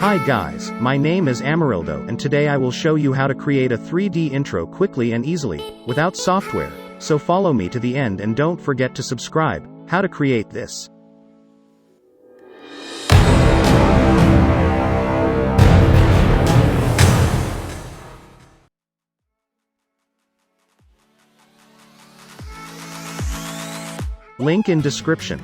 Hi guys, my name is Amarildo and today I will show you how to create a 3D intro quickly and easily, without software, so follow me to the end and don't forget to subscribe. How to create this. Link in description.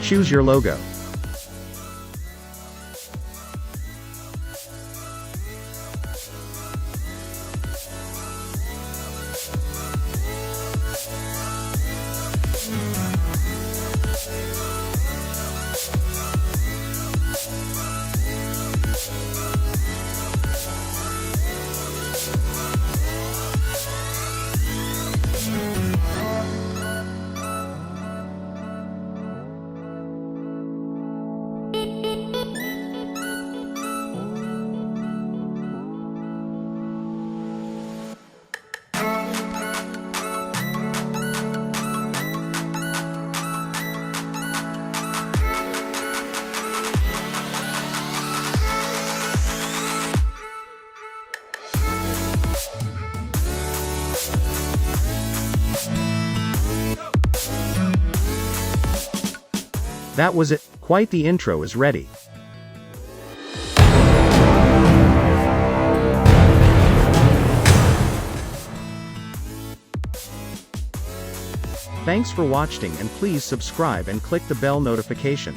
Choose your logo. That was it. Quite the intro is ready. Thanks for watching and please subscribe and click the bell notification.